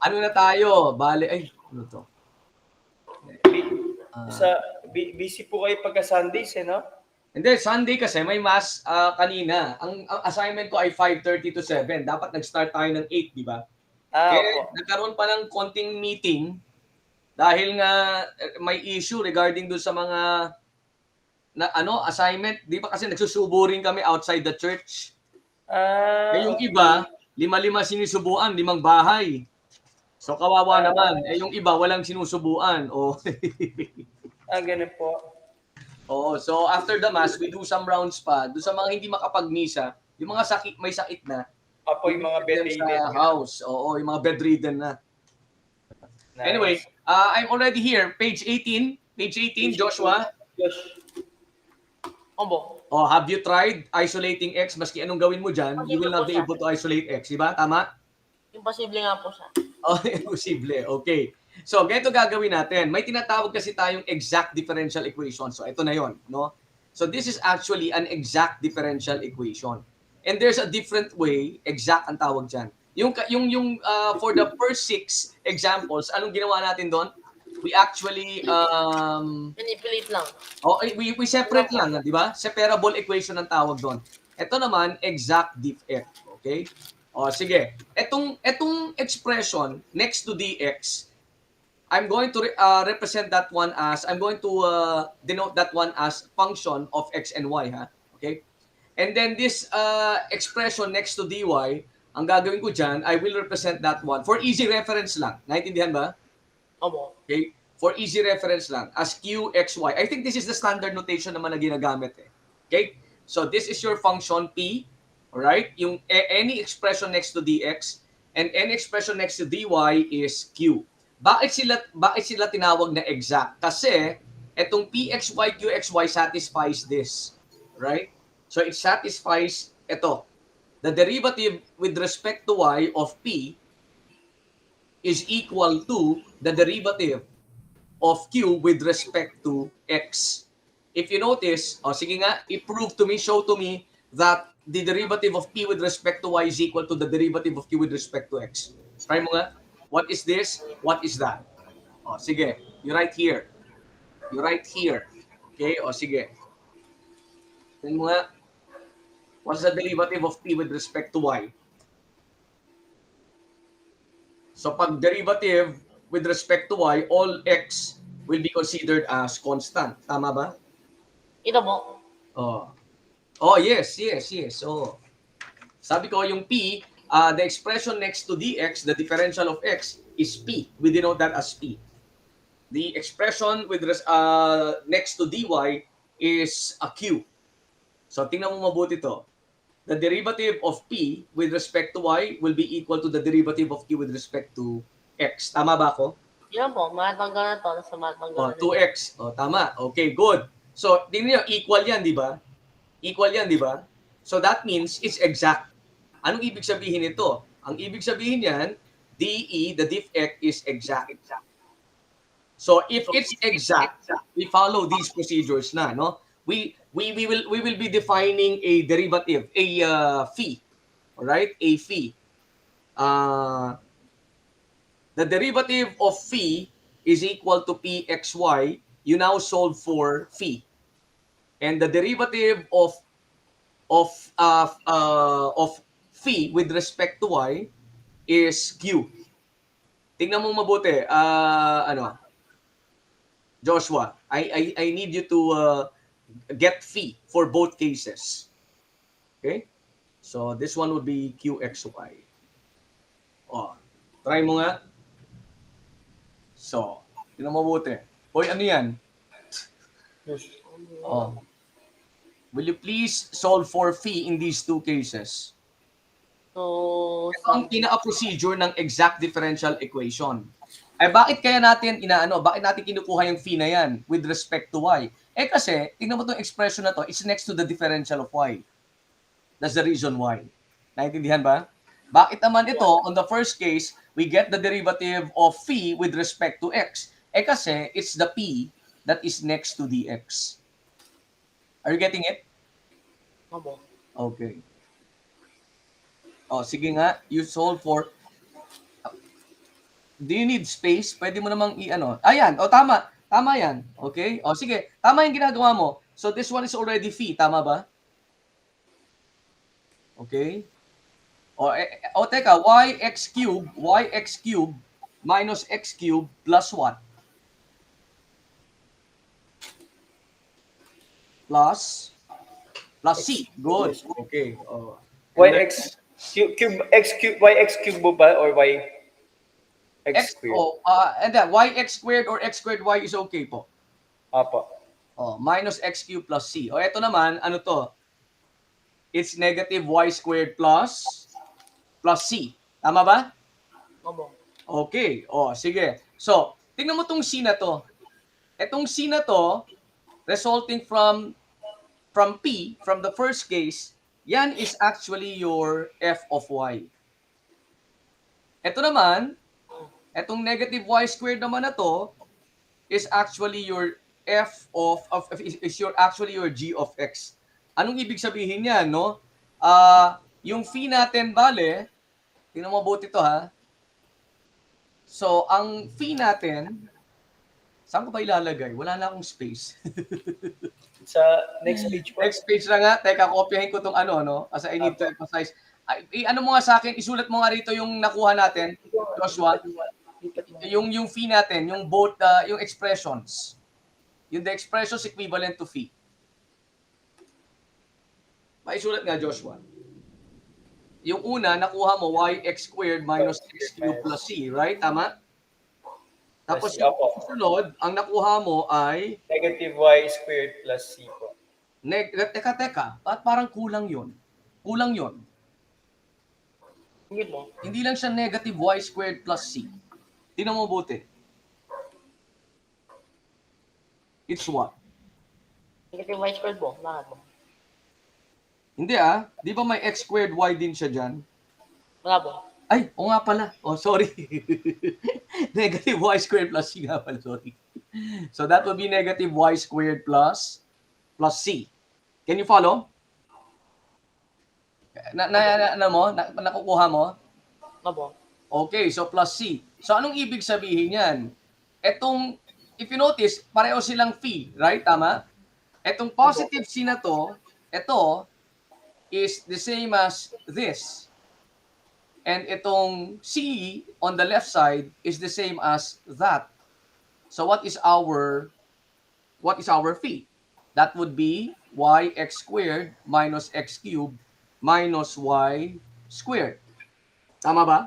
Ano na tayo? Bale, ay, ano to? Busy po kayo pagka-Sundays, no? Hindi, Sunday kasi may mass kanina. Ang assignment ko ay 5:30 to 7. Dapat nag-start tayo ng 8, di ba? Opo. Nagkaroon pa ng konting meeting dahil nga may issue regarding doon sa mga assignment. Di ba kasi nagsusubo rin kami outside the church. Yung Okay. iba, 5-5 sinisubuan, 5 bahay. So kawawa naman. Yung iba walang sinusubuan. Ganun po. So after the mass, we do some rounds pa. Doon sa mga hindi makapagmisa, yung mga may sakit na, Opo, we yung mga visit them sa house. Yung mga bedridden na. Nice. Anyway, I'm already here. Page 18. Page 18, Joshua. Opo. Have you tried isolating X? Maski anong gawin mo dyan, you will not be able to isolate X. Diba? Tama? Imposible nga po siya. Imposible. Okay. So, ganito gagawin natin. May tinatawag kasi tayong exact differential equation. So, ito na yon, no? So, this is actually an exact differential equation. And there's a different way, exact ang tawag dyan. For the first 6 examples, anong ginawa natin doon? We actually Manipulate lang. we separate lang, di ba? Separable equation ang tawag doon. Ito naman exact diff F, okay? Sige. Etong expression next to dx, I'm going to represent that one as, I'm going to denote that one as function of x and y, ha? Okay? And then this expression next to dy, ang gagawin ko dyan, I will represent that one for easy reference lang. Naintindihan ba? Opo. Okay? For easy reference lang, as q, x, y. I think this is the standard notation naman na ginagamit. Okay? So this is your function p, alright? Yung any expression next to dx and any expression next to dy is q. Bakit sila tinawag na exact? Kasi etong pxy, qxy satisfies this. Right? So it satisfies ito. The derivative with respect to y of p is equal to the derivative of q with respect to x. If you notice, sige nga, i-prove to me, show to me that the derivative of p with respect to y is equal to the derivative of q with respect to x. Try mo nga. What is this? What is that? Sige. You write here. You write here. Okay? Sige. Try mo nga. What's the derivative of p with respect to y? So pag derivative with respect to y, all x will be considered as constant. Tama ba? Ito po. Yes. Sabi ko yung p, the expression next to dx, the differential of x, is p. We denote that as p. The expression with next to dy is a q. So tingnan mo mabuti to. The derivative of p with respect to y will be equal to the derivative of q with respect to x. Tama ba ako? Yan po. Matanggal na to. Sa matanggal na 2x. Tama. Okay, good. So, tingnan niyo, equal yan, di ba? Equal yan, di ba? So, that means it's exact. Anong ibig sabihin nito? Ang ibig sabihin yan, DE, the diff x, is exact. So, if it's exact, we follow these procedures na, no? We will be defining a derivative, a phi. All right? A phi. The derivative of phi is equal to pxy. You now solve for phi. And the derivative of phi with respect to y is q. Tingnan mo mabuti. Joshua, I need you to get phi for both cases. Okay? So this one would be qxy. Try mo nga. So, tingnan mo mabuti. Hoy, ano yan? Will you please solve for phi in these two cases? So, Ito ang pinaka-procedure ng exact differential equation. Bakit kaya natin bakit natin kinukuha yung phi na yan with respect to y? Kasi, tingnan mo itong expression na to, it's next to the differential of y. That's the reason why. Naintindihan ba? Bakit naman ito, on the first case, we get the derivative of phi with respect to x? Kasi, it's the p that is next to dx. Are you getting it? Opo. Okay. Sige nga, you solve for Do you need space? Pwede mo namang i-ano. Ayan, o tama. Tama yan. Okay? O sige, tama yung ginagawa mo. So this one is already phi, tama ba? Okay? O teka, yx cube minus x cube plus what? Plus c. Good. Okay. Oh. YX cube, X cube, YX cube mo ba or Y X squared? And then yx squared or x squared y is okay po. Apo. Minus x cube plus c. Eto naman, ano to? It's negative y squared plus c. Tama ba? Opo. Okay. Sige. So, tingnan mo tong c na to. Etong c na to, resulting from P, from the first case, yan is actually your f of y. Ito naman, etong negative y squared naman na to, is actually your f of is your actually your g of x. Anong ibig sabihin niyan, no? Yung phi natin bale, tingnan mo mabuti to ha. So, ang phi natin, saan ko ba ilalagay? Wala na akong space. Sa next page po. Next page na nga. Teka, kopyahin ko tong ano, no? Kasi I need to emphasize. Ano mo nga sa akin, isulat mo nga rito yung nakuha natin, Joshua. Yung phi natin, yung both, yung expressions. Yung the expressions equivalent to phi. Maisulat nga, Joshua. Yung una, nakuha mo yx squared minus x cubed plus c, right? Tama? Tapos yung susunod, ang nakuha mo ay Negative Y squared plus C po. Teka. Parang kulang yun. Kulang yun. Hindi po. Hindi lang siya negative y squared plus c. Tingnan mo buti. It's what? Negative y squared po. Lahat po. Hindi Di ba may x squared y din siya dyan? Wala po. Ay, o nga pala. Sorry. Negative y squared plus c nga pala. Sorry. So that would be negative y squared plus c. Can you follow? Nakukuha mo? Opo. Okay, so plus c. So anong ibig sabihin yan? Etong, if you notice, pareho silang phi, right? Tama? Etong positive c na to, ito is the same as this. And itong c on the left side is the same as that. So what is our phi? That would be yx squared minus x cubed minus y squared. Tama ba?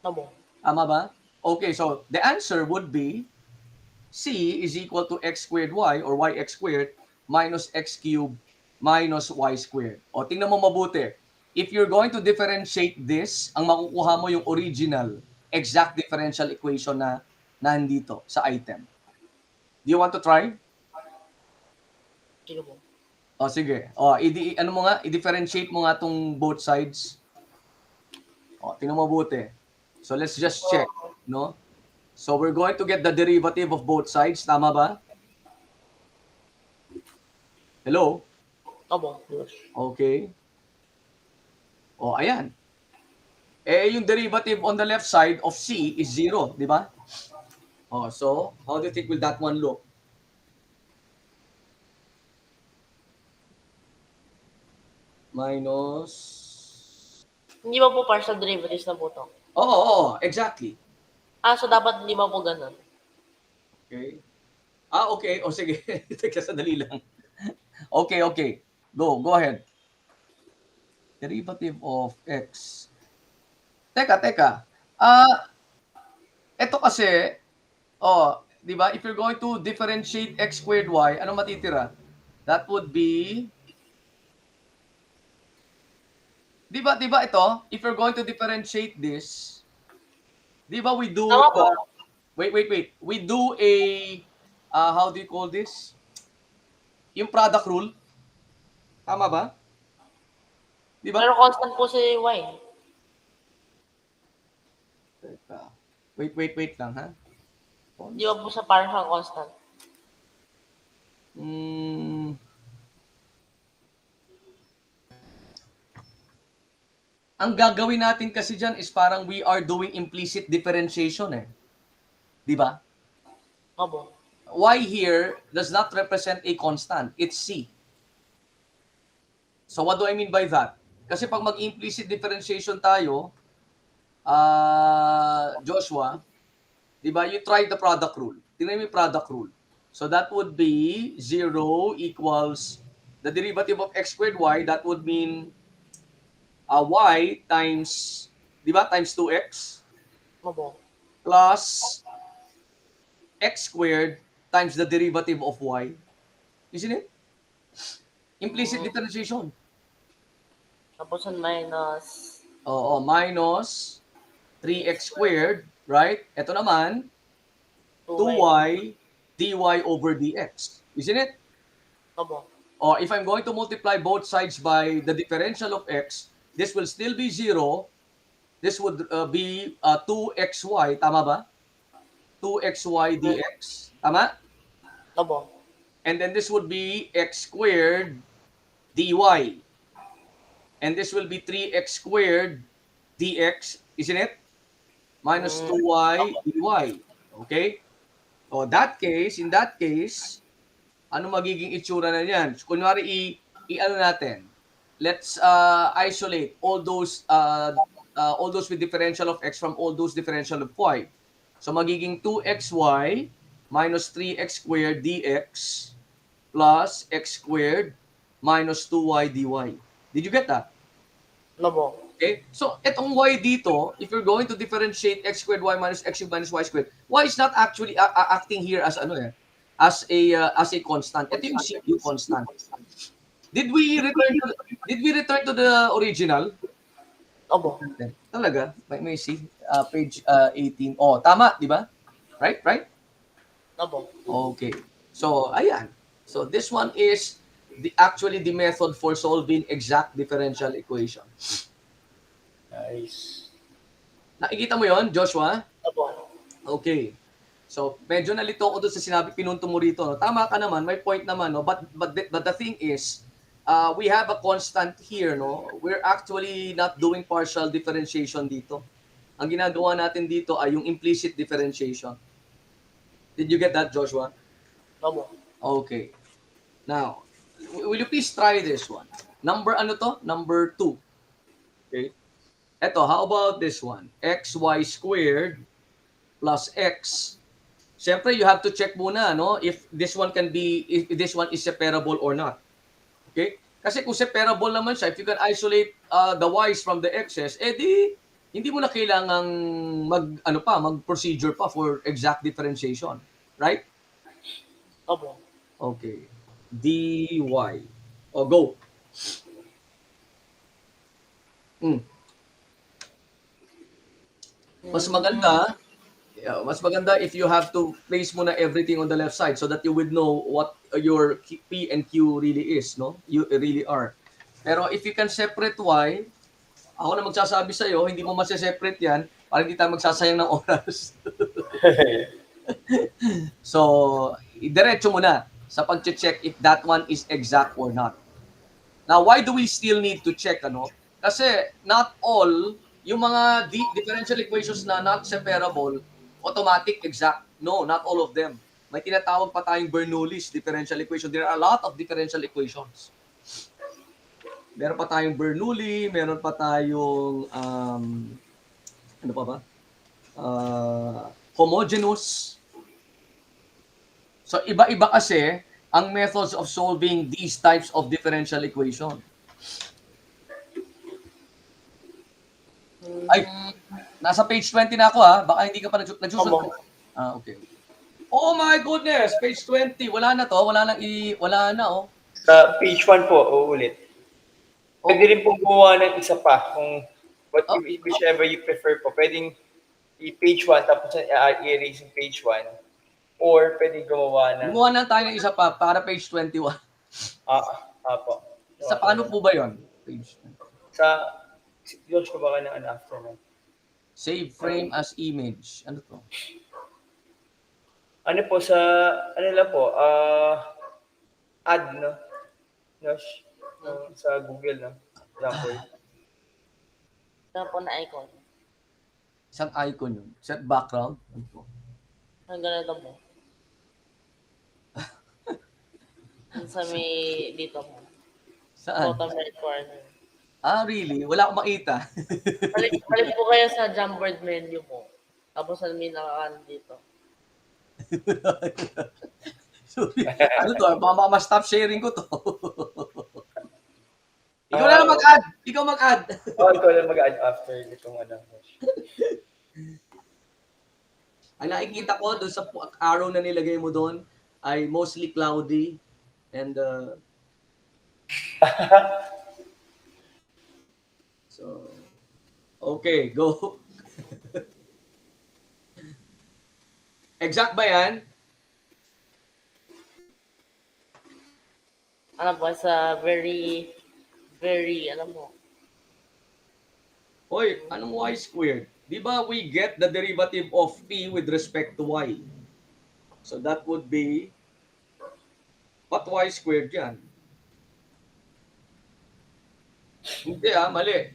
Opo. Tama ba? Okay, so the answer would be c is equal to x squared y or yx squared minus x cubed minus y squared. Tingnan mo mabuti. If you're going to differentiate this, ang makukuha mo yung original exact differential equation na nandito sa item. Do you want to try? Sige po. Sige. I-differentiate mo nga tong both sides. Tingnan mo mabuti. So let's just check, no? So we're going to get the derivative of both sides, tama ba? Hello? Opo. Okay. Ayan. Yung derivative on the left side of c is 0, di ba? So how do you think will that one look? Minus... Hindi ba po partial derivatives na po to? Oo, exactly. So dapat hindi ba po ganun? Okay. Okay. Sige. Teka, sadali lang. Okay. Go ahead. Derivative of x. Teka. Ito kasi, di ba? If you're going to differentiate x squared y, ano matitira? That would be... Di ba ito? If you're going to differentiate this, di ba we do... Wait. We do a... how do you call this? Yung product rule. Tama ba? Di ba? Pero constant po si y. Teka. Wait lang, ha? Di ba po sa partial constant? ang gagawin natin kasi dyan is parang we are doing implicit differentiation eh. Di ba? Opo. Y here does not represent a constant. It's C. So what do I mean by that? Kasi pag mag-implicit differentiation tayo, Joshua, di ba, you try the product rule. Tingnan mo yung product rule. So that would be 0 equals the derivative of x squared y. That would mean y times, di ba, times 2x Opo. plus x squared times the derivative of y. Isn't it? Implicit differentiation. Tapos ang minus Oo, minus 3x squared, right? Ito naman, 2y dy over dx. Isn't it? Opo. Or if I'm going to multiply both sides by the differential of x, this will still be 0. This would be 2xy. Tama ba? 2xy dx. Tama? Opo. And then this would be x squared dy. And this will be 3x squared dx. Isn't it? Minus 2y dy. Okay? O, in that case, ano magiging itsura na yan? So, kunwari, i-ano natin. Let's isolate all those with differential of x from all those differential of y. So, magiging 2xy minus 3x squared dx plus x squared minus 2y dy. Did you get that? Opo. Okay? So, itong y dito, if you're going to differentiate x squared y minus x cubed minus y squared, y is not actually acting here as as a constant. Ito yung CU constant. Did we return to the original? Opo. Talaga? May see page 18. Oh, tama, di ba? Right? Opo. Okay. So, ayan. So, this one is actually the method for solving exact differential equation. Nice. Nakikita mo yon, Joshua? Opo. Okay. So, medyo nalito ako doon sa sinabi pinunto mo rito. No? Tama ka naman, may point naman. No? But the thing is, we have a constant here. No? We're actually not doing partial differentiation dito. Ang ginagawa natin dito ay yung implicit differentiation. Did you get that, Joshua? Opo. Okay. Now, will you please try this one? Number 2. Okay. Eto, how about this one? xy squared plus x. Siyempre, you have to check muna, no? If this one is separable or not. Okay? Kasi kung separable naman siya, if you can isolate the y's from the x's, hindi mo na kailangang mag-procedure pa for exact differentiation. Right? Opo. Okay. dy. O, go. Mas maganda if you have to place muna everything on the left side so that you would know what your P and Q really is, no? You really are. Pero if you can separate Y, ako na magsasabi sa iyo, hindi mo mase-separate yan para hindi tayo magsasayang ng oras. So, diretso muna sa pag-check if that one is exact or not. Now, why do we still need to check, ano? Kasi not all yung mga differential equations na not separable, automatic exact. No, not all of them. May tinatawag pa tayong Bernoulli's differential equation. There are a lot of differential equations. Meron pa tayong Bernoulli, meron pa tayong ano pa ba? Homogeneous. So iba-iba kasi ang methods of solving these types of differential equation. Ay, nasa page 20 na ako ha. Baka hindi ka pa nagsusunod. Okay. Oh my goodness, page 20. Wala na to. Wala na oh. Sa page 1 po, uulit. Pwede rin po gumawa ng isa pa kung whichever you prefer po. Pwedeng i-page 1 tapos i-erase yung page 1. Or pwede gumawa na tayo ng isa pa para page 21. po. Sa paano po ba yon? Page 20. Sa Diyos ko baka na after na. Save frame as image. Ano to? Ano po sa, ano lang po, add, no? Sa Google, no? Example. Kaya po na icon. Isang icon yun. Set background. Ano to? Ang ganito po. Yung sa may dito po. Saan? Bottom right corner. Ah, really? Wala akong makita. Balik po kayo sa Jamboard menu po. Tapos may nakakaano dito. Sorry. Ano to? Stop sharing ko to. Ikaw na lang mag-add. Ikaw mag-add. Ikaw lang mag-add after itong ano. Ang nakikita ko doon sa arrow na nilagay mo doon ay mostly cloudy and so okay, go. Exact ba yan? Ano po, sa very, alam mo, Hoy, anong y squared? Di ba we get the derivative of p with respect to y? So that would be, what y squared yan? Hindi mali.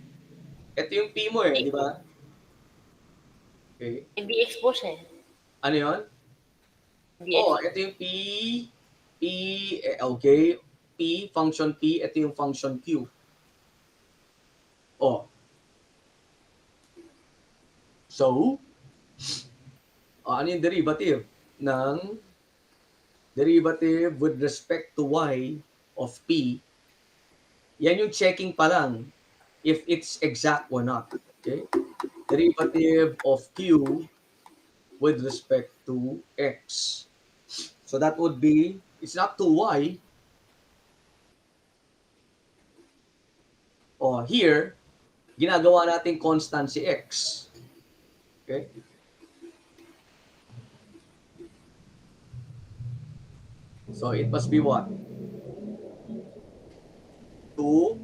Ito yung p mo di ba? Okay. hindi expose eh. Ano yun? Hindi Ito yung p, okay. P, function p, ito yung function q. So, ano yung derivative ng derivative with respect to y of p? Yan yung checking pa lang if it's exact or not. Okay? Derivative of q with respect to x. So that would be, it's not 2y. Here, ginagawa natin constant si x. Okay? So it must be what? 2.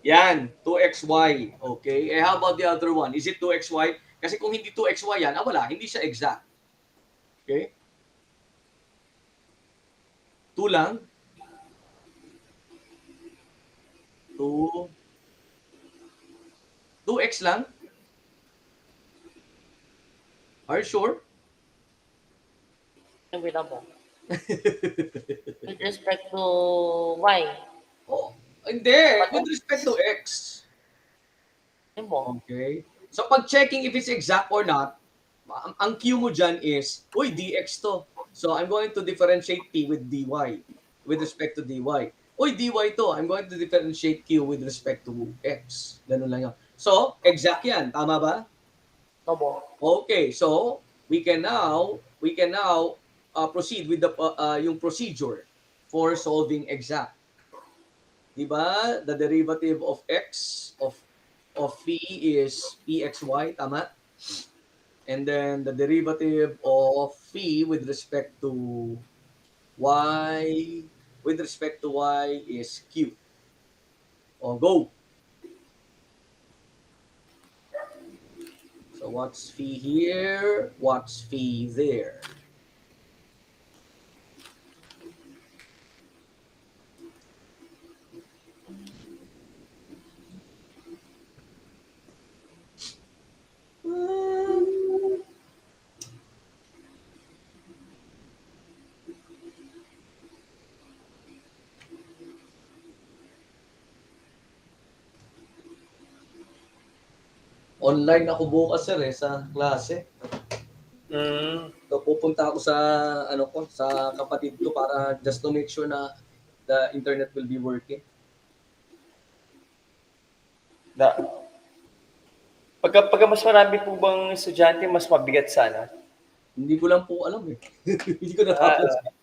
Yan, 2xy. Okay? How about the other one? Is it 2xy? Kasi kung hindi 2xy yan, wala, hindi siya exact. Okay? 2 lang. 2. 2x lang? Are you sure? Wait lang po. With respect to y. Hindi. With respect to x. Yun po. Okay. So pag checking if it's exact or not, ang Q mo dyan is, uy, dx to. So I'm going to differentiate p with dy with respect to dy. Uy, dy to. I'm going to differentiate q with respect to x. Ganun lang yun. So, exact yan. Tama ba? Opo. Okay. So, we can now proceed with the yung procedure for solving exact. Diba? The derivative of x of phi is pxy, tama? And then the derivative of phi with respect to y is q. Go. So what's phi here? What's phi there? Online ako bukas sir sa klase. So pupunta ako sa sa kapatid ko para just to make sure na the internet will be working. Pagka mas marami po bang estudyante, mas mabigat sana? Hindi ko lang po alam eh. Hindi ko natapos.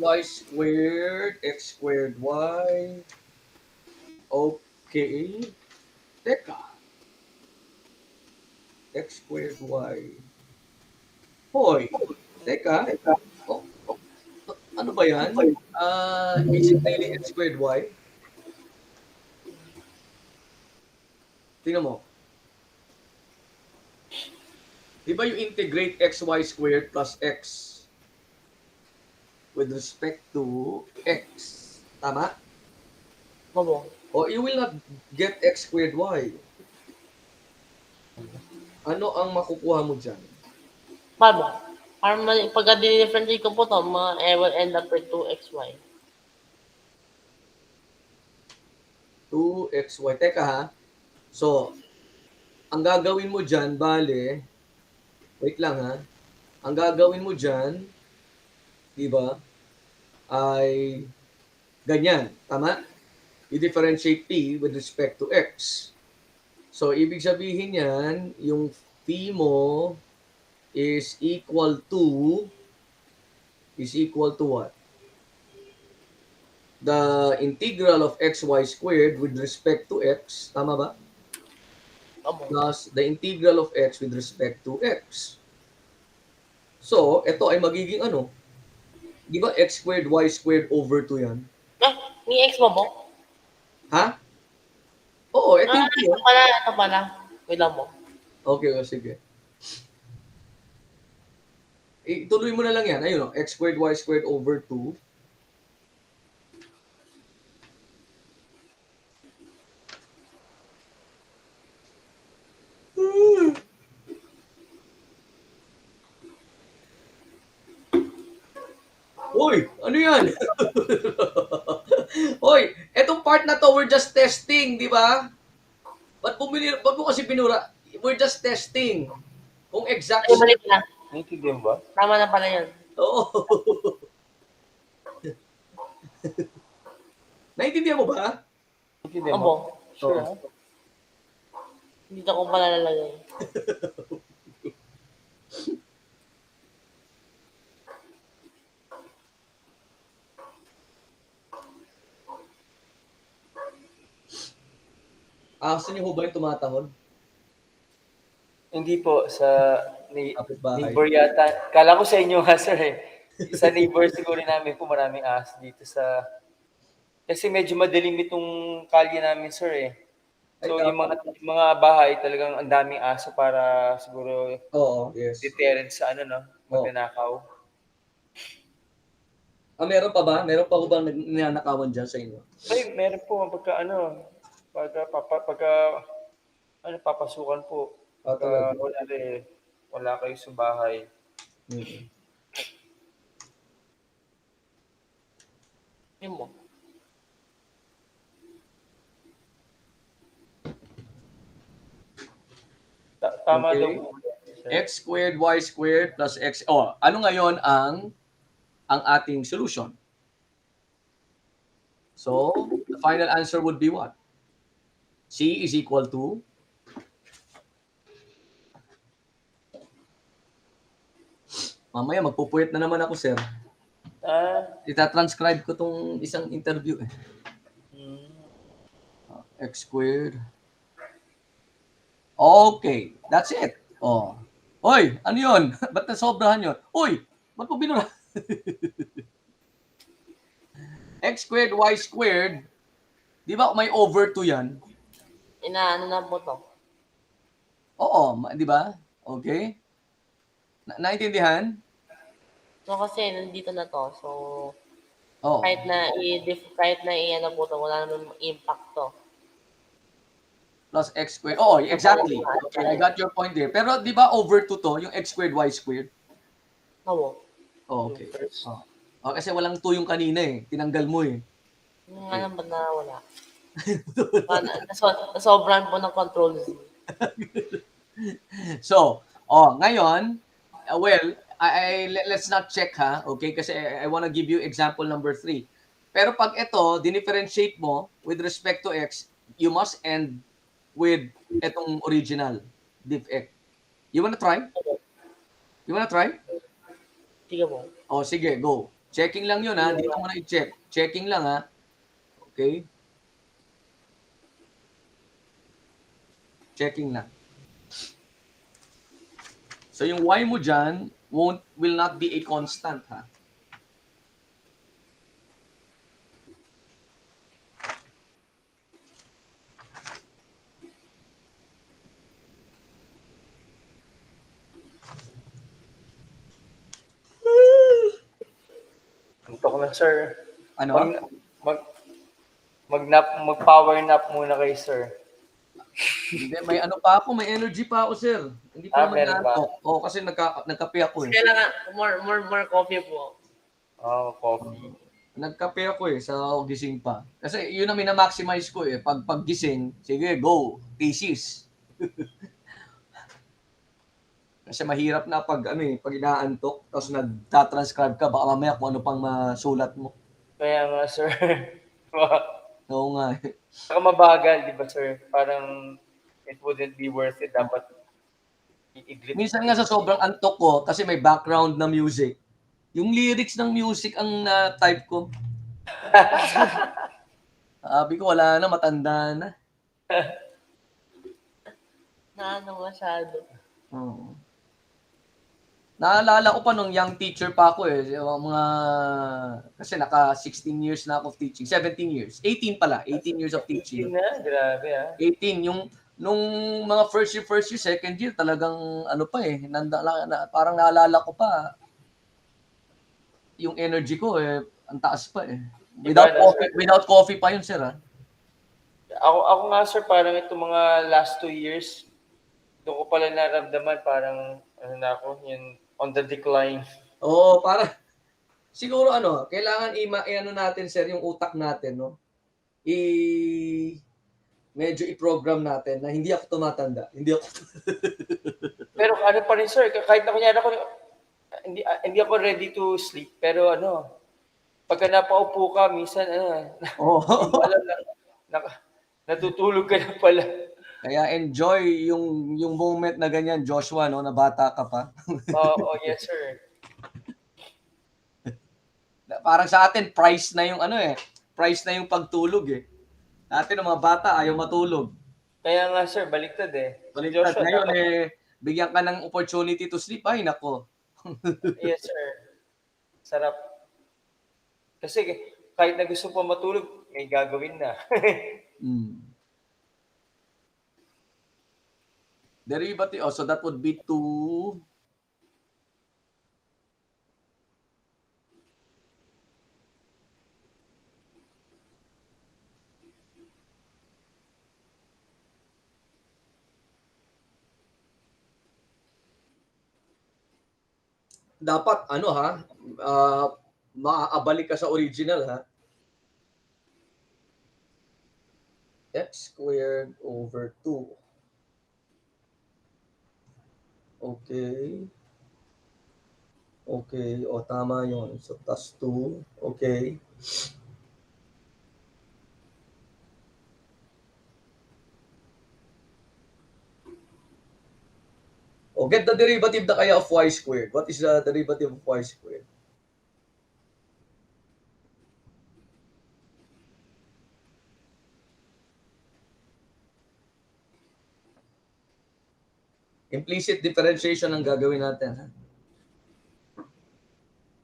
Y squared, x squared y. Okay. Teka. X squared y. Hoy, Teka. Oh, ano ba yan? Is it really x squared y? Tingnan mo. Di ba you integrate xy squared plus x with respect to x? Tama? Opo. O you will not get x squared y. Ano ang makukuha mo dyan? Paano? Parang pagka dinifferentiate ko po to, I will end up with 2xy. 2xy. Teka ha. So, ang gagawin mo dyan, bale, wait lang ha. Ang gagawin mo dyan, di ba, ay ganyan. Tama? I-differentiate p with respect to x. So, ibig sabihin yan, yung p mo is equal to what? The integral of xy squared with respect to x, tama ba? Opo. Plus the integral of x with respect to x. So, ito ay magiging ano? Di ba x squared y squared over 2 yan? May x mo po? Ha? Oo, ito yung p. Ito pala. Wait lang mo. Okay, sige. Ituloy mo na lang yan. Ayun, x squared y squared over 2. Hoy, ano yan? Hoy, etong part na to, we're just testing, di ba? Ba't mo kasi binura? We're just testing. Kung exact. Ay, mali pala. Naintindihan ba? Tama na pala yun. Oo. Naintindihan mo ba? Naintindihan mo? Opo. Sure. Oo. Dito ko pala lalagay. Gusto niyo ho ba yung tumatahod? Hindi po, sa Kapitbahay. neighbor yata. Kala ko sa inyo ha, sir eh. Sa neighbor siguro namin po maraming ahas dito sa... Kasi medyo madilim itong kalye namin, sir eh. So Ay, yung mga bahay talagang ang daming aso para siguro Oo, yes. deterrent sa ano no, magnanakaw. Meron pa ba? Meron pa ho bang ninanakawan dyan sa inyo? Ay, meron po pagka papasukan po. Talaga. Wala kayo sa bahay. Mm-hmm. Yun mo. Tama Okay. daw po. X squared y squared plus x. Ano ngayon ang ating solution? So, the final answer would be what? C is equal to mamaya magpupuyat na naman ako, sir. Ita-transcribe ko tong isang interview eh. X squared. Okay, that's it. Oy, ano yun? Ba't nasobrahan yun? Uy, ba't mo binura? X squared, y squared. Di ba may over 2 yan? Inaano na po to. Oo, di ba? Okay? Naintindihan? So kasi nandito na to. So Oo. kahit na i-ano po to, wala naman impact to. Plus x squared. Oo, exactly. Okay, I got your point there. Pero di ba over 2 to, yung x squared, y squared? Oo. Okay. Kasi walang 2 yung kanina eh. Tinanggal mo eh. Yung nga naman na wala. Nasobran po ng control Z. So, ngayon, let's not check ha, okay? Kasi I wanna give you example number 3. Pero pag ito, dinifferentiate mo with respect to x, you must end with itong original diff x. You wanna try? You wanna try? Sige po. Sige, go. Checking lang yun ha, dito mo na i-check. Checking lang ha. Okay? Checking lang. So yung y mo dyan, will not be a constant, ha? Antok na, sir. Ano? Mag, mag, mag-power nap muna kayo, sir. Hindi, may ano pa ako, may energy pa ako, sir. Hindi pa naman Meron ba? naantok. Oo, kasi nagkape ako eh. Kailangan more coffee po. Oh, coffee. Nagkape ako eh, sa gising pa. Kasi yun ang minamaximize ko eh. Pag gising, sige, go, thesis. Kasi mahirap na pag pag inaantok, tapos nagtatranscribe ka, baka mamaya kung ano pang masulat mo. Kaya nga, sir. Oo nga eh. Saka mabagal, di ba, sir? Parang it wouldn't be worth it. Dapat i-grip. Minsan nga sa sobrang antok ko, kasi may background na music, yung lyrics ng music ang type ko. Sabi ko, wala na, matanda na. Masyado. Oo. Naalala ko pa nung young teacher pa ako eh. Kasi naka 16 years na ako of teaching. 17 years. 18 pala. 18 years of teaching. 18 na, grabe 18. Nung mga first year, second year, talagang pa eh. Parang naalala ko pa. Yung energy ko eh, ang taas pa eh. Without coffee pa yun, sir ha. Ako nga, sir, parang itong mga last 2 years, doon ko pala naramdaman parang na ako, yun, on the decline. Oo, siguro kailangan natin, sir, yung utak natin, no? Medyo i-program natin na hindi ako tumatanda. Pero ano pa rin, sir, kahit na kunyari ako, hindi ako ready to sleep, pero pagka napaupo ka, minsan, Oo. hindi mo alam na natutulog ka na pala. Kaya enjoy yung moment na ganyan, Joshua, no, na bata ka pa. Oo, yes, sir. Parang sa atin, price na yung pagtulog eh. Sa atin, ang mga bata, ayaw matulog. Kaya nga, sir, baliktad eh. Baliktad Joshua, ngayon bigyan ka ng opportunity to sleep. Ay, nako. Yes, sir. Sarap. Kasi kahit na gusto pa matulog, may gagawin na. Derivative, so that would be 2. Dapat maaabalik ka sa original ha. X squared over 2. Okay. Okay, tama yun. So, plus 2. Okay. Get the derivative na kaya of y squared. What is the derivative of y squared? Implicit differentiation ang gagawin natin. Ha?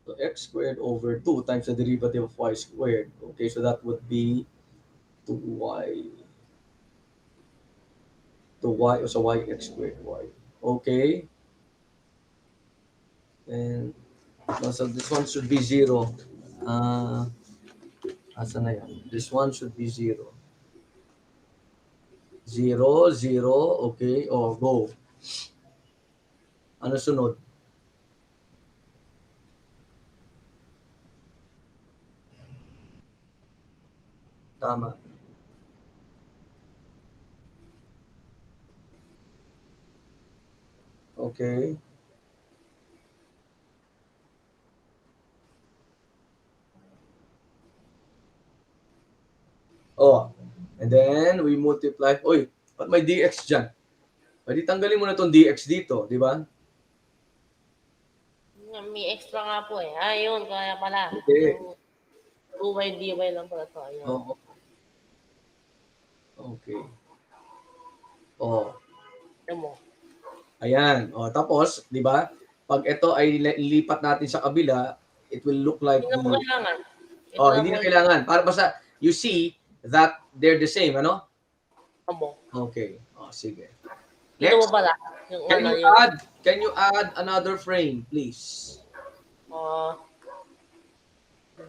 So, x squared over 2 times the derivative of y squared. Okay, so that would be 2y. So yx squared y. Okay. And so this one should be 0. Asa na yan? This one should be 0. 0, 0. Okay. Go. Ano sunod? Tama. Okay. And then we multiply. Oy, ba't may dx dyan? Pwede tanggalin mo na itong dx dito, di ba? May extra nga po eh. Yun, kaya pala. Okay. 2y dy lang pala ito. Ayun. Oo. Okay. Ano mo? Ayan. Tapos, di ba? Pag ito ay ilipat natin sa kabila, it will look like Hindi na po kailangan. Ito oh, na hindi po na kailangan. Para basta you see that they're the same, ano? Amo. Okay. Oh, sige. Dito mo Next, pala. Yung ano, yung... can you add another frame, please?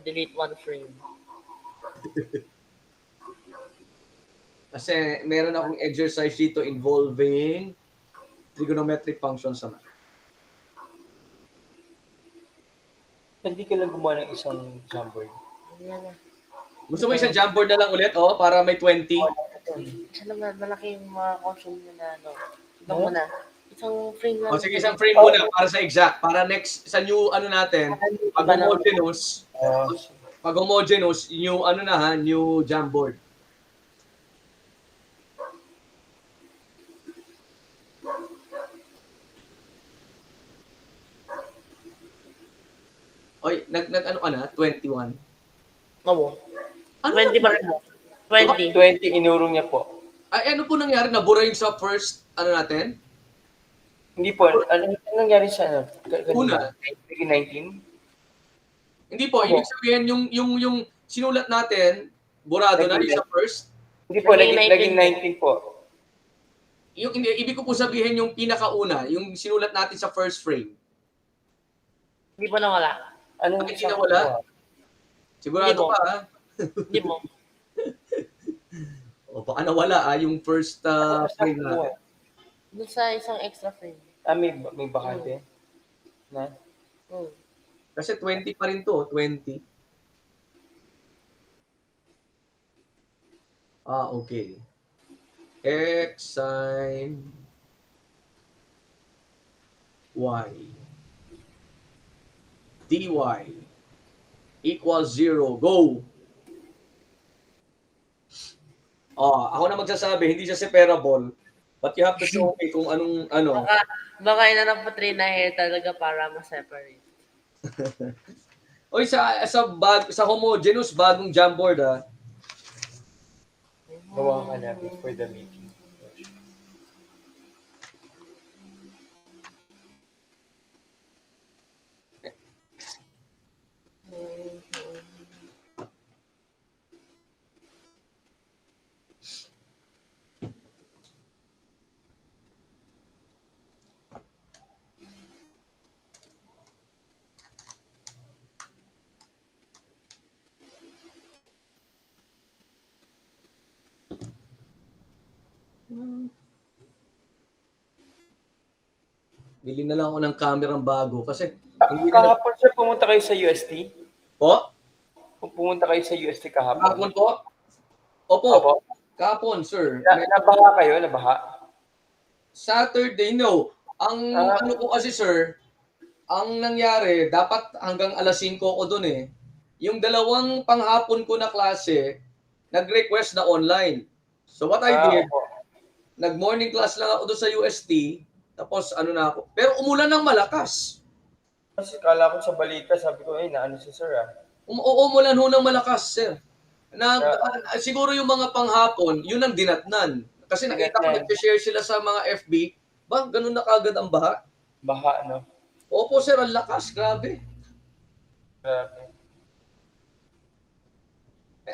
Delete one frame. Kasi meron akong exercise dito involving trigonometric functions naman. Hindi ka lang gumawa ng isang Jamboard. Yan na. Gusto mo isang Jamboard na lang ulit, oh, para may 20? Isa naman, malaki yung mga consume nyo na ano. Ito muna. Isang frame lang. O sige, isang frame muna para sa exact. Para next, sa new ano natin, pag homogeneous, new ano na ha, new Jamboard. Oy, ano ka na? 21? Oo. Ano 20 pa rin mo. 20. 20 inurong niya po. Ay, ano po nangyari? Nabura yung sa first, ano natin? Hindi po. Ano nangyari sa ano? Una. 19? Hindi po, ibig sabihin yung sinulat natin, burado na yung sa first. Hindi po, Naging naging 19 po. Yung ibig ko po sabihin yung pinakauna, yung sinulat natin sa first frame. Hindi pa nawala. Anong Bakit nawala? Sigurado Hindi mo. ka, ha? Hindi mo. O baka nawala yung first frame natin. Doon sa isang extra frame. May bakante. Na? Kasi 20 pa rin to, 20. Okay. X sin y dy equals 0. Go! Ako na magsasabi, hindi siya separable. But you have to show me kung anong ano. Baka inanap po 3 na hair talaga para ma-separate. Oy, sa homogeneous bagong Jamboard Gawa ka na for the making. Bili na lang ako ng kamerang bago kasi hindi na Kahapon siya pumunta kayo sa UST? po. Kung pumunta kayo sa UST kahapon? Kahapon po? Opo. Opo. Kahapon, sir. Nabaha kayo? Nabaha? Saturday, no. Ang ano ko kasi, sir, ang nangyari, dapat hanggang alas 5 ko doon eh. Yung dalawang panghapon ko na klase, nag-request na online. So what I did, Opo. nag-morning class lang ako doon sa UST, tapos ano na ako. Pero umulan ng malakas. Kasi kala ko sa balita, sabi ko, naano si sir Umulan ho ng malakas, sir. Siguro yung mga panghapon, yun ang dinatnan. Kasi nakita ko nag-share sila sa mga FB, ganun na kagad ang baha? Baha, no? Opo, sir, ang lakas. Grabe. Grabe.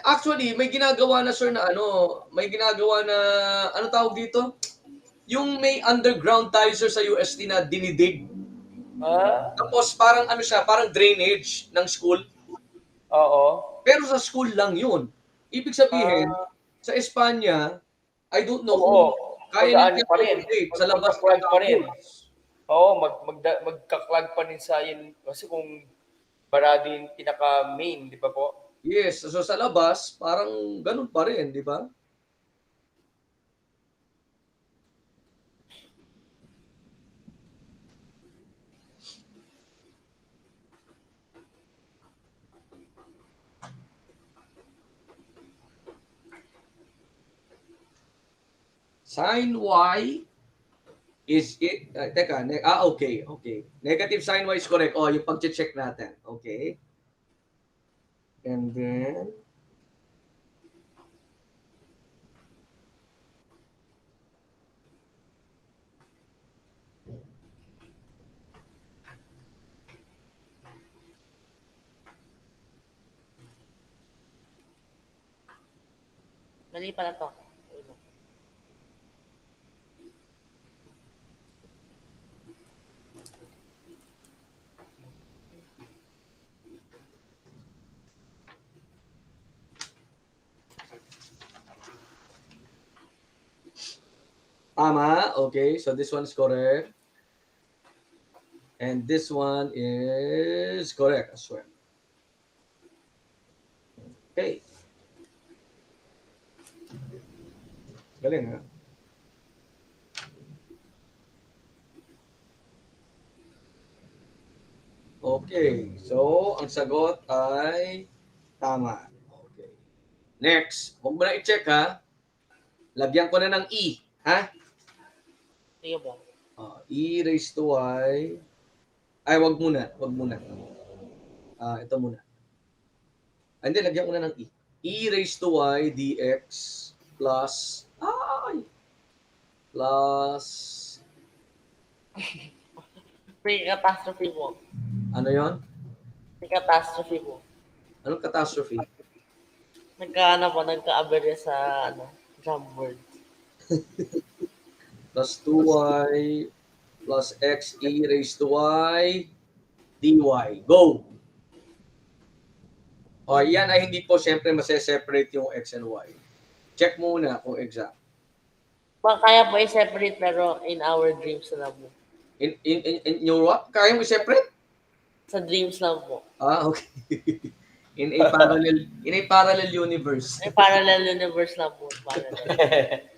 Actually, may ginagawa na, sir, na may ginagawa na, ano tawag dito? Yung may underground tayo, sir, sa UST na dinidig. Tapos parang parang drainage ng school. Oo. Pero sa school lang yun. Ibig sabihin, sa Espanya, I don't know kung kaya nila pa rin. sa labas Magkaklag pa rin. Oo, magkaklag pa rin sa yun. Kasi kung barado yung pinaka-main, di ba po? Yes, so sa labas, parang ganun pa rin, di ba? Sin y is it, okay. Negative sin y is correct. Yung pag-check natin. Okay. And then, Mali pala to. Tama. Okay, so this one is correct. And this one is correct as well. Okay. Galing, ha? Okay. So, ang sagot ay tama. Okay. Next. Huwag mo na i-check, ha? Lagyan ko na ng E. Ha? Sige po. E raised to Y. Ay, wag muna. Wag muna. Ito muna. Hindi, lagyan ko na ng E. E raised to Y dx plus plus Pre-catastrophe po. ano yon? Pre-catastrophe po. Anong catastrophe? Nagka-aberya sa, Jamboard. Plus 2y plus x e raised to y dy. Go! O, yan ay hindi po siyempre maseseparate yung x and y. Check muna kung exact. Kaya po i-separate pero in our dreams na lang po. In your what? Kaya mo i-separate? Sa dreams lang po. Okay. In a parallel universe. May parallel universe lang po. Parallel.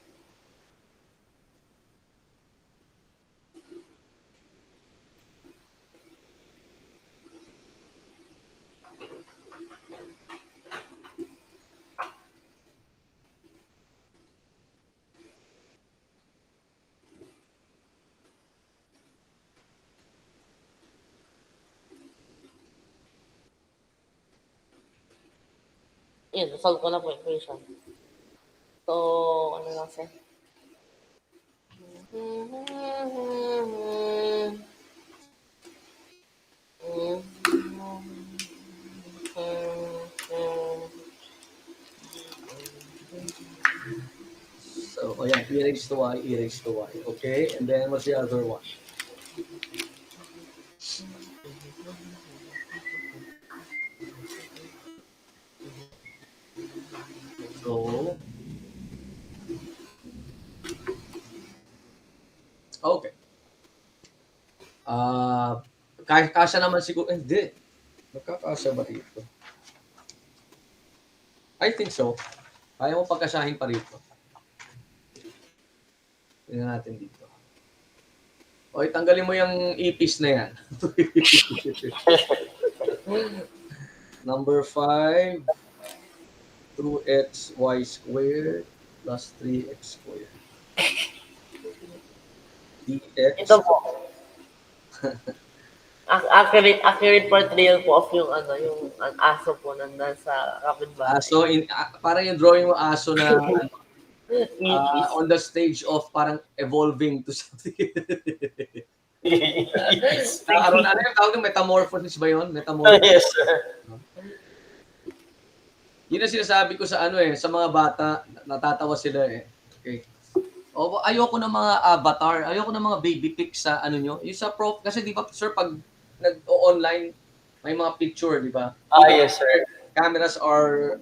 Yun, solve ko na po equation. So, ano lang siya? So, ayan, e raised to y. Okay, and then what's the other one? So, okay. Kasya naman siguro. Hindi. Magkakasya ba dito? I think so. Kaya mo pagkasahin pa rito. Tingnan natin dito. Okay, tanggalin mo yung ipis na yan. Number 5, 2xy squared plus 3x squared. dx. Ito po. Accurate portrayal po of yung aso po nandun sa kapitbahay. So, parang yung drawing mo aso na on the stage of parang evolving to something. Ano yung tawag ng metamorphosis ba yun? Yes, sir. Yun ang sinasabi ko sa sa mga bata, natatawa sila eh. Okay. O, ayoko ng mga avatar, ayoko ng mga baby pics sa nyo. Yung sa kasi di ba, sir, pag nag-online, may mga picture, di ba? Yes, sir. Cameras are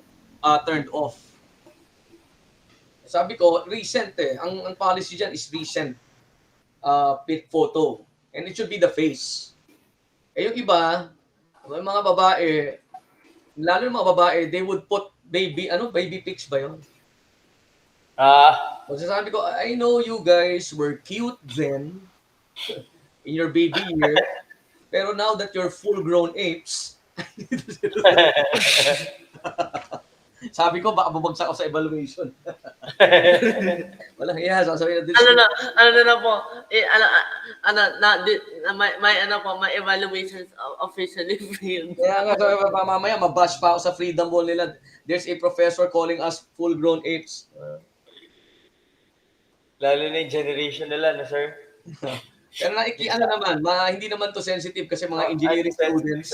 turned off. Sabi ko, recent eh. Ang policy dyan is recent pic photo. And it should be the face. Eh yung iba, may mga babae, lalo yung mga babae, they would put baby pics ba yun? Sabi ko, I know you guys were cute then, in your baby year, pero now that you're full-grown apes, sabi ko, baka bumagsak ako sa evaluation. Walang iya, sasabihin na din. Ano na po, may evaluations officially failed. Kaya nga, sabi pa mamaya, mabash pa ako sa Freedom Wall nila. There's a professor calling us full-grown apes. Lalo na yung generation nila, sir? Pero naman, hindi naman to sensitive kasi mga engineering students.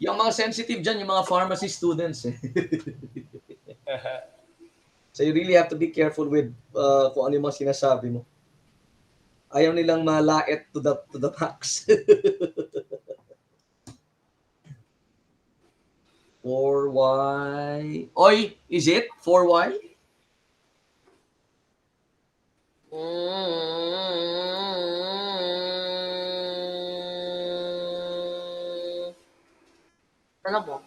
Yung mga sensitive dyan, yung mga pharmacy students. So you really have to be careful with kung ano yung mga sinasabi mo. Ayaw nilang malait to the max. 4y. Oy, is it 4y? Ano po?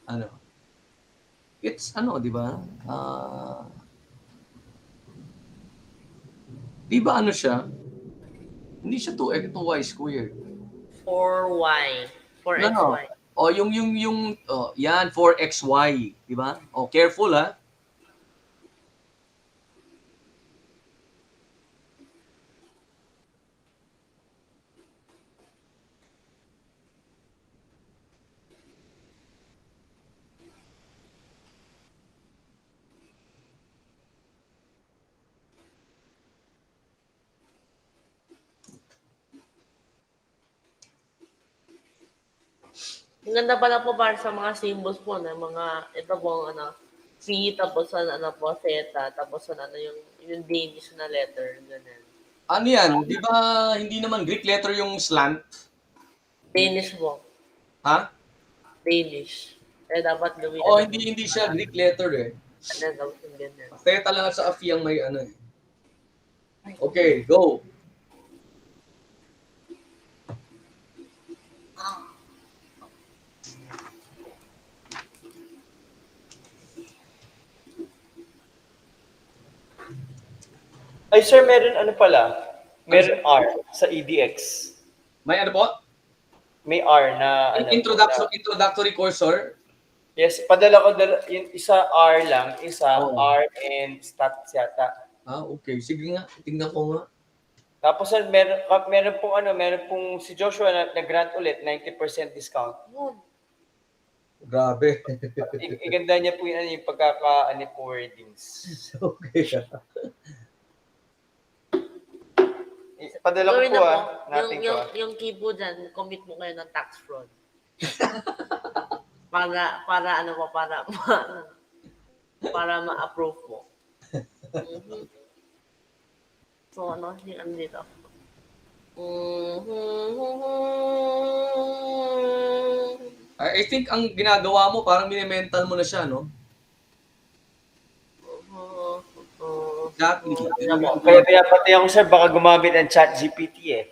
Ano? It's ano, di ba? Di ba ano siya? Hindi siya 2y squared. 4y. No, no. 4xy. O yung yan 4xy, di ba? Oh, careful ha. Ang ganda pala po para sa mga symbols po na mga, ito po ano, P, tapos ano po, theta, tapos ano yung Danish na letter, ganun. Ano yan? Di ba hindi naman Greek letter yung slant? Danish po. Ha? Danish. Kaya dapat gawin Oh, hindi siya Greek letter eh. Ano gawin yung ganun. Theta lang at sa Phi ang may ano eh. Okay, go. Ay, sir, meron ano pala? Meron R sa EDX. May ano po? May R na ano. Introductory course, sir. Yes, padala ko yung isa R lang, isa Oo. R and stats yata. Okay. Sige nga, tingnan ko nga. Tapos sir, meron pong si Joshua na grant ulit 90% discount. Grabe. Iganda niya po yung pagkaka-ano po wordings. Okay. Padala ko Gawin po na natin ko. yung key po dyan, commit mo kayo ng tax fraud. para ano po, para ma-approve po. Mhm. So, ano dito? I think ang ginagawa mo, parang minimental mo na siya, no? Exactly. Kaya pati ako sir, baka gumamit ng chat GPT eh.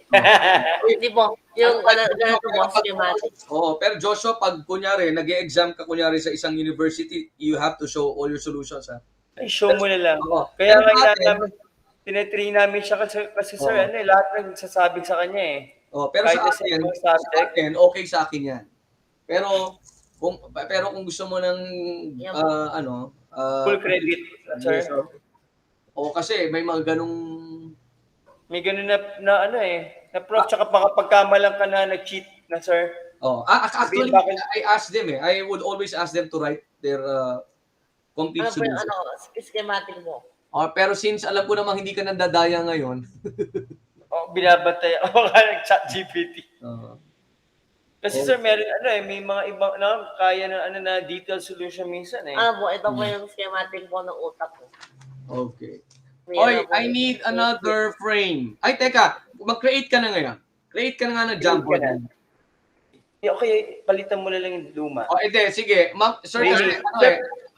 Hindi po, yung ganito po, schematic. Pero Joshua, pag kunyari, nag-e-exam ka kunyari sa isang university, you have to show all your solutions, ha? Ay, show mo na lang. Oo. Kaya Pero nga natin- tinetrain namin siya kasi sir, Oo. lahat ng sasabi sa kanya eh. Pero Kahit sa akin, ibang subject. okay sa akin yan. Pero kung gusto mo ng Full credit, sir. Kasi may mga ganung May ganun na prof, tsaka baka pagkamalang ka na nag-cheat na sir. actually Bakit? I asked them I would always ask them to write their complete Ano po yung solution. schematic mo? Pero since alam ko namang hindi ka nandadaya ngayon, Binabantay ako nga ng chat GPT. Kasi sir, meron may mga ibang kaya na detailed solution minsan eh. Ano po, ito po yung schematic po ng utak ko. okay. Oy, I need another frame. Ay, teka, mag-create ka na ngayon. Create ka na nga ng jump board. Okay, palitan mo na lang yung luma. Sige. Sir, kasi,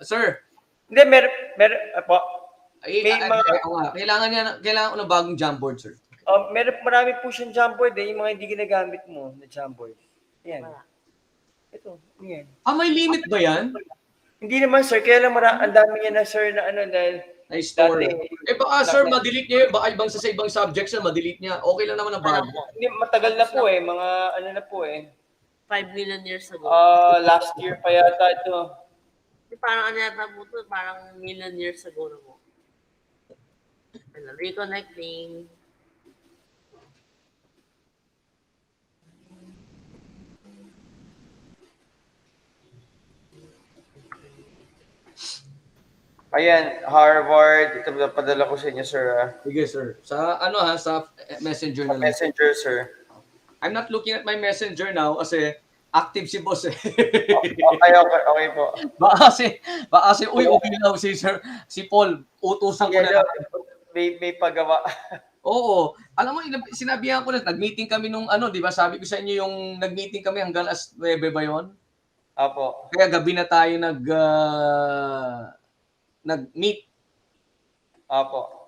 sir. Hindi, meron, po. Kailangan ko ng bagong jump board, sir. Marami po siyang jump board yung mga hindi ginagamit mo na jump board. Yan. Ito, yan. May limit ba yan? Hindi naman, sir. Kaya lang ang dami niya na, sir, na dahil Na-store. Baka, sir, ma-delete niya yun. Baka sa ibang subjects na ma-delete niya. Okay lang naman ang bago. Hindi, matagal na po mga na po 5 million years ago. Last year pa yata ito. Parang yata po ito, parang million years ago na po. Reconnecting. Ayan, Harvard. Ito padala ko sa inyo, sir. Sige, sir. Sa sa Messenger Sa na lang. Messenger, sir. I'm not looking at my Messenger now kasi active si boss eh. Okay po. baka kasi, uy, okay lang si Paul, utusan ko Sige, na lang. may pagawa. Oo. Alam mo, sinabihan ko na, nag-meeting kami nung di ba, sabi ko sa inyo yung nag-meeting kami hanggang alas 9 ba yun? Apo. Kaya gabi na tayo nag-meet. Apo.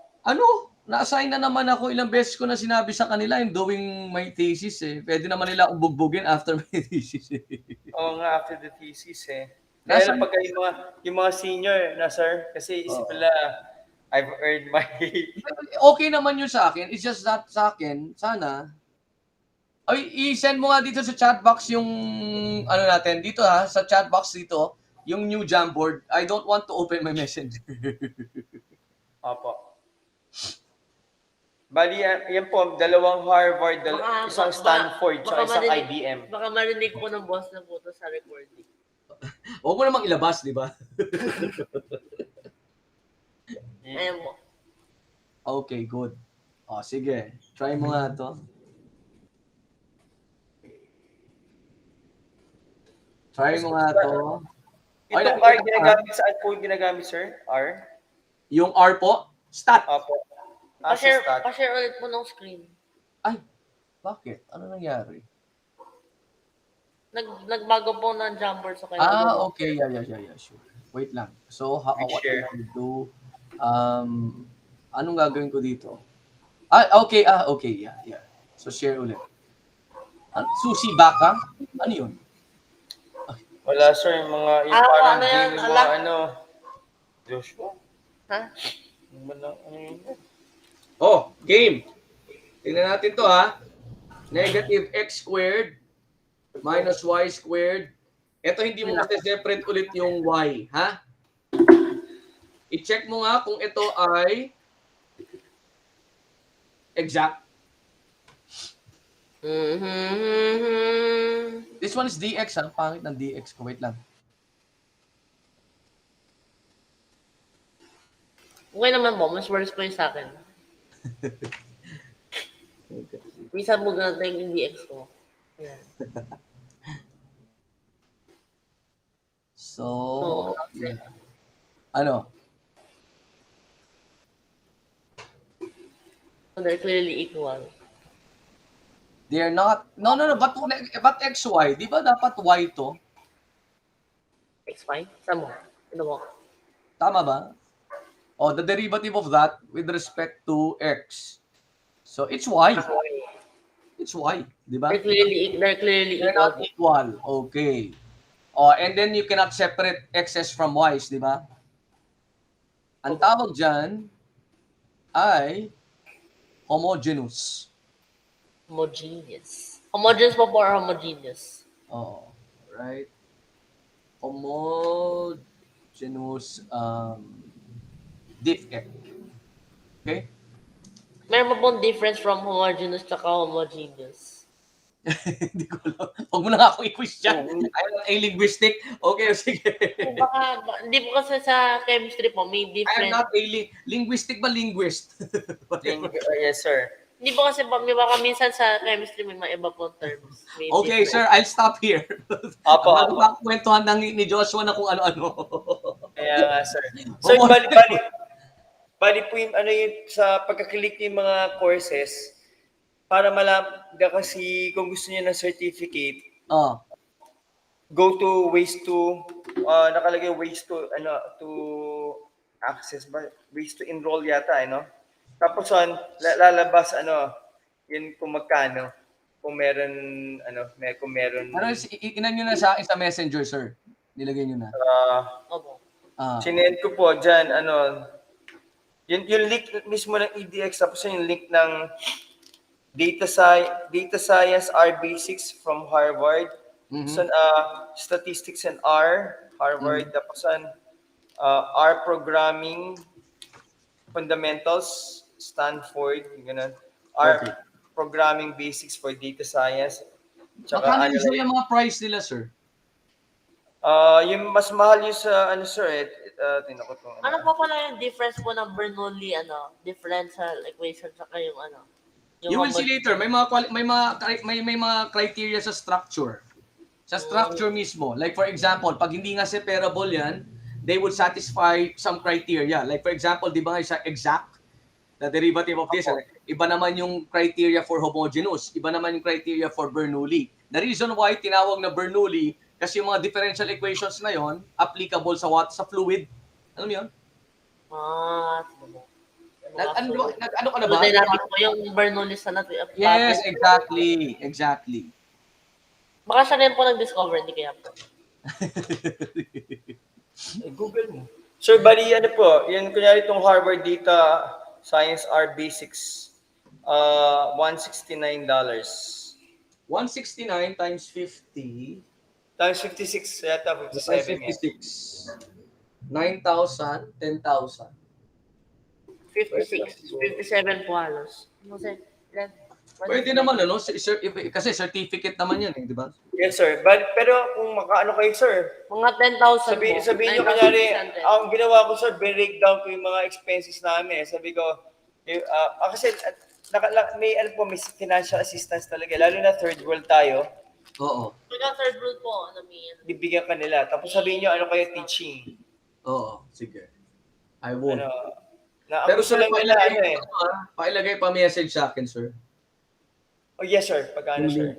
Na-assign na naman ako, ilang beses ko na sinabi sa kanila, I'm doing my thesis eh. Pwede naman nila akong bugbugin after my thesis eh. Oo nga, after the thesis eh. Kaya lang pagka yung mga senior na, sir, kasi isip nila, I've earned my... Okay naman yun sa akin. It's just that sa akin, sana, i-send mo nga dito sa chat box yung, natin, dito sa chat box dito, yung new Jamboard. I don't want to open my messenger. Opo. Bali, yan po, dalawang Harvard, isang Stanford, tsaka isang IBM. Baka marinig po ng boss na po to sa recording. Huwag mo namang ilabas, di ba? Ayan po. Okay, good. Sige. Try mo nga to. Try mo nga to. Itong R, saan po ginagamit, sir? R? Yung R po? Stat. Opo. Pa-share ulit po ng screen. Ay, bakit? Ano nangyari? Nagbago po ng Jamboard sa kayo. Okay. Yeah, sure. Wait lang. So, what share. I do? Anong gagawin ko dito? Okay. Yeah. So, share ulit. Susi Baka? Ano yun? Wala, sir. Yung parang game, yung mga Joshua? Ha? Game. Tingnan natin to Negative x squared minus y squared. Ito hindi mo separate ulit yung y, ha? I-check mo nga kung ito ay exact. This one is dx, Pangit ng dx ko. Wait lang. Okay naman po. Mas worse po yung sa akin. Isa mo natin yung DX ko. Ayan. So, yeah. Ano? So they're clearly equal. They are not. No. But xy, di ba dapat y to? X5? Saan mo? Ito mo. Tama ba? The derivative of that with respect to x. So, it's y. It's y, di ba? They're clearly They're equal. not equal. Okay. And then you cannot separate x's from y's, di ba? Ang tawag dyan ay homogeneous. Homogeneous. Homogeneous po or homogeneous? Right. Homogeneous diff. Okay? Meron pa pong difference from homogeneous tsaka homogeneous. Hindi ko alam. Huwag mo na nga ako i-question. I'm not a linguistic. Okay, sige. Baka, hindi po kasi sa chemistry po, may I'm difference. not a linguistic ba linguist? Yes, sir. Hindi po kasi, may baka minsan sa chemistry may mga iba pong terms. May Okay, difference. sir, I'll stop here. Apo. Bago pa kwentuhan ni Joshua na kung ano-ano. Kaya nga, sir. Sir, bali po yung sa pagkaklik yung mga courses, para kasi kung gusto niyo ng certificate, go to ways to, nakalagay ways to, to access ba? Ways to enroll yata, Tapos lalabas, yun kung magkano. Kung meron, kung meron. Pero inan nyo na sa akin sa messenger, sir. Nilagay nyo na. Opo. Sinend ko po dyan, yung link mismo ng EDX, tapos yung link ng Data Science R Basics from Harvard. So, Statistics and R, Harvard. Tapos R Programming Fundamentals, Stanford. Ganun. R Programming Basics for Data Science. Magkano usually yung mga price nila, sir? Yung mas mahal yung sa, ano sir, tingnan ko itong, Ano po pala yung difference po ng Bernoulli, differential equation saka yung You will see later, may mga may mga criteria sa structure. Sa structure mismo. Like for example, pag hindi nga separable yan, they would satisfy some criteria. Like for example, di ba nga sa exact, the derivative of this, iba naman yung criteria for homogeneous, iba naman yung criteria for Bernoulli. The reason why tinawag na Bernoulli, kasi yung mga differential equations na yon applicable sa what? Sa fluid. Alam mo yun? Ano ka na ba? Dynamic po yung Bernoulli sa natin. Yes, exactly. Baka siya rin po nag-discover, hindi kaya po. Google mo. Sir, bali ano po, yun kunyari itong Harvard Data Science R Basics, $169. 169 times 50 Times 56, yata 57 yan. 56. 9,000, 10,000. 56, 57 po halos. Kasi, Pwede naman kasi certificate naman yan, di ba? Yes, sir. Pero kung makaano kayo, sir, mga 10,000 sabihin nyo kunyari, ang ginawa ko, sir, breakdown ko yung mga expenses namin. Sabi ko, kasi may financial assistance talaga, lalo na third world tayo. Oo. Pagka third world po, Bibigyan ka nila. Tapos sabihin nyo, ano kayo teaching? Oo, sige. I won't. Pero Sir, lang nila, pailagay pa message sa akin, sir. Oh, yes, sir. Pagkano, sir?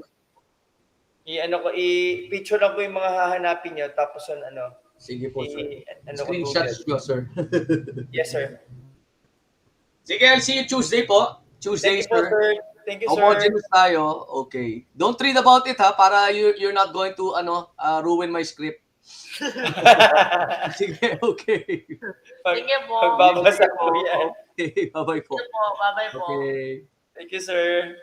I-picture lang ko yung mga hahanapin nyo, tapos Sige po, sir. Screenshots nyo, sir. Yes, sir. Sige, I'll see you Tuesday po. Tuesday, Thank you, sir. sir. Thank you, sir. Homogeneous tayo. Okay. Don't read about it, ha, para you're not going to ruin my script. Sige, okay. Sige po. Pagbabasa ko yan. Okay, bye-bye po. Sige po, bye-bye po. Okay. Thank you, sir.